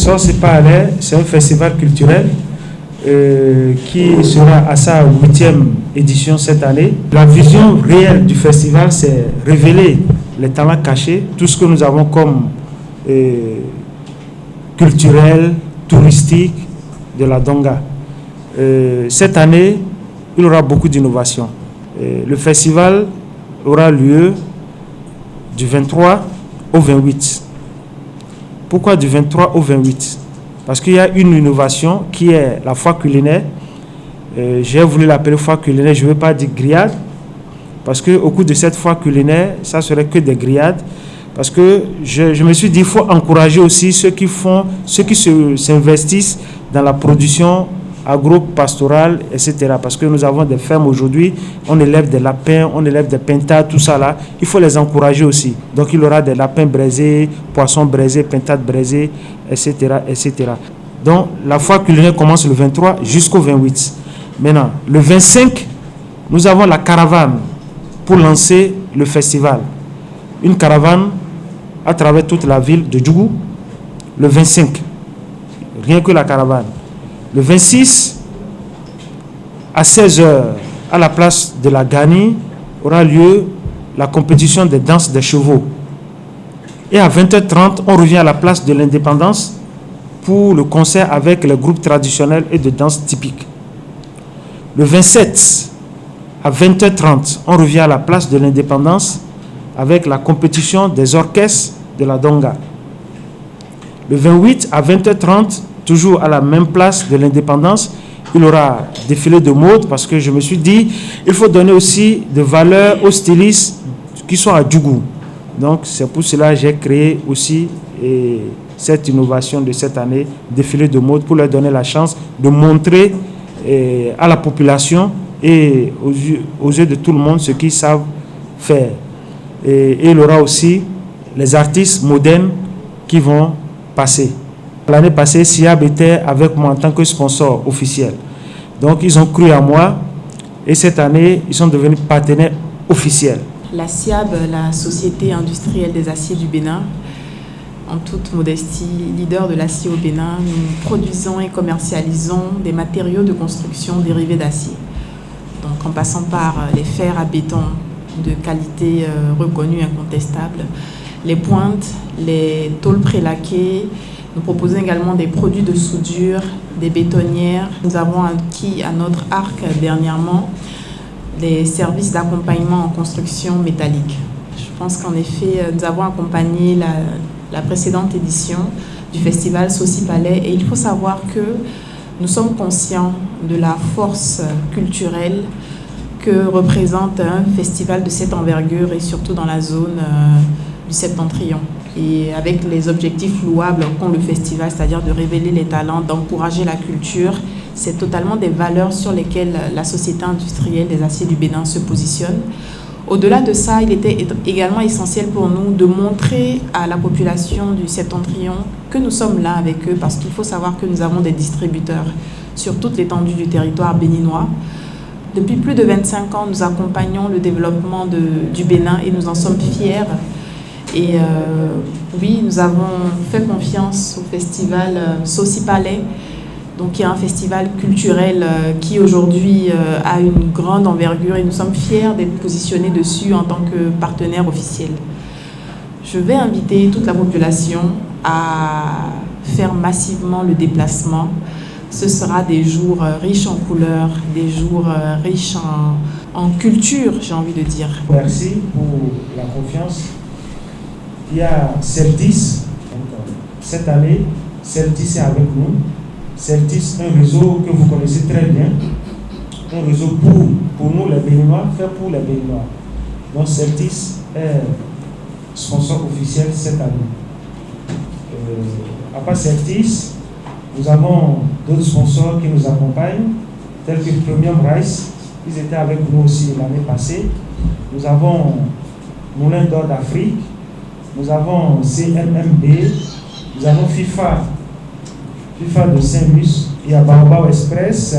Sauce Palais, c'est un festival culturel qui sera à sa 8e édition cette année. La vision réelle du festival, c'est révéler les talents cachés, tout ce que nous avons comme culturel, touristique de la Donga. Cette année, il y aura beaucoup d'innovations. Le festival aura lieu du 23 au 28. Pourquoi du 23 au 28? Parce qu'il y a une innovation qui est la foire culinaire. J'ai voulu l'appeler foire culinaire, je ne veux pas dire grillade, parce qu'au cours de cette foire culinaire, ça ne serait que des grillades. Parce que je me suis dit qu'il faut encourager aussi ceux qui s'investissent dans la production agro-pastorale, etc. Parce que nous avons des fermes aujourd'hui, on élève des lapins, on élève des pintades, tout ça là. Il faut les encourager aussi. Donc il y aura des lapins braisés, poissons braisés, pintades braisées, etc., etc. Donc la foire culinaire commence le 23 jusqu'au 28. Maintenant, le 25, nous avons la caravane pour lancer le festival. Une caravane à travers toute la ville de Djougou, le 25. Rien que la caravane. Le 26, à 16h, à la place de la Gani, aura lieu la compétition des danses des chevaux. Et à 20h30, on revient à la place de l'Indépendance pour le concert avec les groupes traditionnels et de danse typiques. Le 27, à 20h30, on revient à la place de l'Indépendance avec la compétition des orchestres de la Donga. Le 28, à 20h30, toujours à la même place de l'Indépendance, il y aura défilé de mode parce que je me suis dit il faut donner aussi de valeur aux stylistes qui sont à Djougou. Donc c'est pour cela que j'ai créé aussi cette innovation de cette année, défilé de mode, pour leur donner la chance de montrer à la population et aux yeux de tout le monde ce qu'ils savent faire. Et il y aura aussi les artistes modernes qui vont passer. L'année passée, SIAB était avec moi en tant que sponsor officiel. Donc, ils ont cru à moi et cette année, ils sont devenus partenaires officiels. La SIAB, la Société industrielle des aciers du Bénin, en toute modestie, leader de l'acier au Bénin, nous produisons et commercialisons des matériaux de construction dérivés d'acier. Donc, en passant par les fers à béton de qualité reconnue, incontestable, les pointes, les tôles prélaquées. Nous proposons également des produits de soudure, des bétonnières. Nous avons acquis à notre arc dernièrement des services d'accompagnement en construction métallique. Je pense qu'en effet, nous avons accompagné la précédente édition du festival Sauce Palais et il faut savoir que nous sommes conscients de la force culturelle que représente un festival de cette envergure et surtout dans la zone du Septentrion. Et avec les objectifs louables qu'ont le festival, c'est-à-dire de révéler les talents, d'encourager la culture, c'est totalement des valeurs sur lesquelles la Société industrielle des aciers du Bénin se positionne. Au-delà de ça, il était également essentiel pour nous de montrer à la population du Septentrion que nous sommes là avec eux, parce qu'il faut savoir que nous avons des distributeurs sur toute l'étendue du territoire béninois. Depuis plus de 25 ans, nous accompagnons le développement du Bénin et nous en sommes fiers. Et oui, nous avons fait confiance au festival Sauce Palais, donc qui est un festival culturel qui aujourd'hui a une grande envergure et nous sommes fiers d'être positionnés dessus en tant que partenaire officiel. Je vais inviter toute la population à faire massivement le déplacement. Ce sera des jours riches en couleurs, des jours riches en culture, j'ai envie de dire. Merci pour la confiance. Il y a Celtis, cette année, Celtis est avec nous. Celtis, un réseau que vous connaissez très bien, un réseau pour nous les Béninois, fait pour les Béninois. Donc Celtis est sponsor officiel cette année. À part Celtis, nous avons d'autres sponsors qui nous accompagnent, tels que Premium Rice, ils étaient avec nous aussi l'année passée. Nous avons Moulin d'Or d'Afrique. Nous avons CMMB, nous avons FIFA de Saint-Luc, il y a Baobab Express,